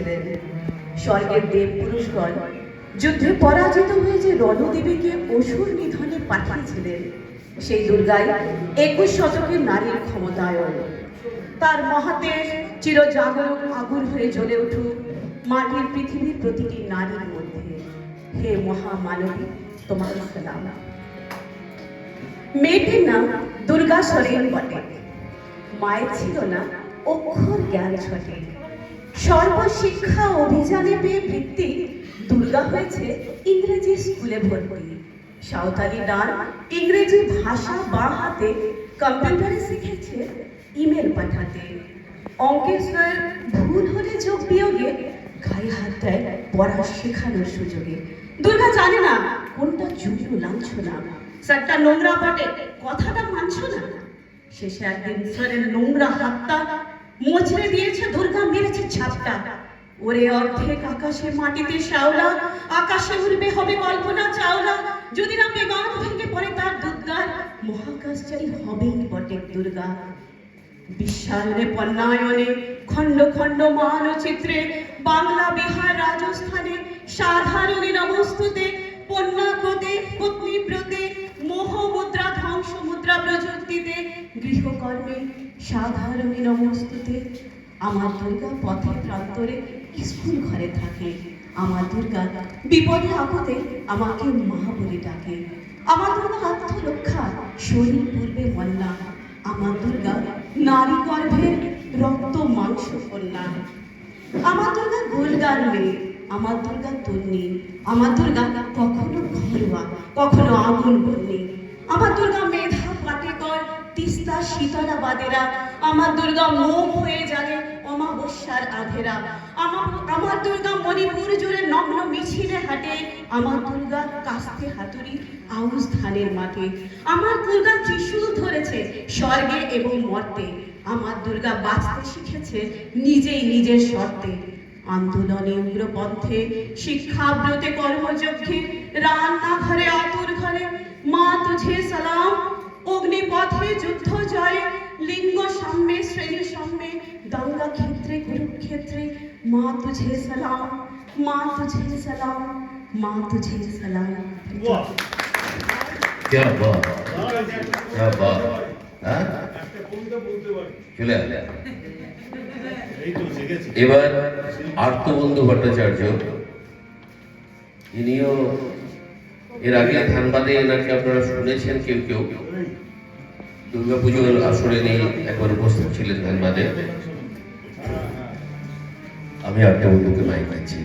ছিলেন। স্বর্গের দেব পুরুষগণ যুদ্ধে পরাজিত হয়ে যে রণদেবীকে অসুর নিধনে পাঠিয়েছিলেন, সেই দুর্গাই 21 শতকের নারীর ক্ষমতায়ন। তার মহাতেজ চিরজাগরণ আগুন হয়ে জ্বলে উঠুক মাটির পৃথিবীর প্রতিটি নারীর মধ্যে। হে মহামানবী, তোমার সালাম। মেয়েটির নাম দুর্গা সরেন বটে। মায়ের ছিল না অক্ষর জ্ঞান ছটে। সর্বশিক্ষা অভিযানে পেয়ে ভিত্তি দুর্গা হয়েছে ইংরেজি স্কুলে ভর্তি। সাঁওতালি ডান ইংরেজি ভাষা বাঁ হাতে, কম্পিউটারে শিখেছে ইমেল পাঠাতে। অঙ্কের স্যার ভুল হলে যোগ বিয়োগে গায়ে হাত দেয় পড়া শেখানোর সুযোগে। দুর্গা জানে না কোনটা যুগ লাঞ্ছনা। স্যারটা নোংরা বটে, কথাটা মানছো না। শেষে একদিন স্যারের নোংরা হাতটা মোচড়ে দিয়েছে দুর্গা, মেরেছে ছাপটা। ওরে অর্ধেক আকাশে মাটিতে শ্যাওলা, আকাশে উড়বে হবে কল্পনা চাওলা। যদি না বেগান ভেঙে পড়ে তার দুর্গার, মহাকাশচারী হবেই বটে দুর্গা। বিশ্বায়নে পণ্যায়নে খণ্ড খণ্ড মানচিত্রে, বাংলা বিহার রাজস্থানে সাধারণী নমস্তুতে। পণ্যাব্রতে পত্নীব্রতে মোহ মুদ্রা ধ্বংস মুদ্রা প্রযুক্তিতে, গৃহকর্মে সাধারণী নমস্তুতে। আমার দুর্গা পথে প্রান্তরে স্কুল ঘরে থাকে। আমার দুর্গা বিপদে আপদে আমাকে মা বলে ডাকে। আমার দুর্গা আত্মরক্ষা, শরীর পূর্বে মল্লা। আমার দুর্গা নারী গর্ভের রক্ত মাংস কন্যা। আমার দুর্গা গোলগার মেয়ে, আমার দুর্গা তন্নি। আমার দুর্গা কখনো ঘরোয়া, কখনো আগুন বন্যি। আমার দুর্গা মেধা পাটেকর, তিস্তা শীতলা বাদেরা। আমার দুর্গা মোম হয়ে জানে অমাবস্যার আধেরা। আমার দুর্গা মণিপুর জুড়ে নগ্ন মিছিলে হাঁটে। আমার দুর্গা কাস্তে হাতুড়ি আউশ ধানের মাঠে। আমার দুর্গা ত্রিশূল ধরেছে স্বর্গে এবং মর্তে। আমার দুর্গা বাঁচতে শিখেছে নিজেই নিজের শর্তে। আন্দোলনে উগ্রপন্থে, শিক্ষাব্রতে কর্মযজ্ঞে, রান্নাঘরে আতুর ঘরে মা তুঝে সালাম। অগ্নিপথে যুদ্ধ জয়ে, লিঙ্গ সাম্যে শ্রেণী সাম্যে, দাঙ্গা ক্ষেত্রে কুরুক্ষেত্রে মা তুঝে সালাম, মা তুঝে সালাম, মা তুঝে সালাম। क्या बात, क्या बात। চলে আসলে এবার আর্তবন্ধু ভট্টাচার্য, ইনিও এর আগে ধানবাদে এনাকে আপনারা শুনেছেন কেউ কেউ। দুর্গাপুজোর আসরে নিয়ে একবার উপস্থিত ছিলেন ধানবাদে। আমি আর্তবন্ধুকে মাইক দিচ্ছি।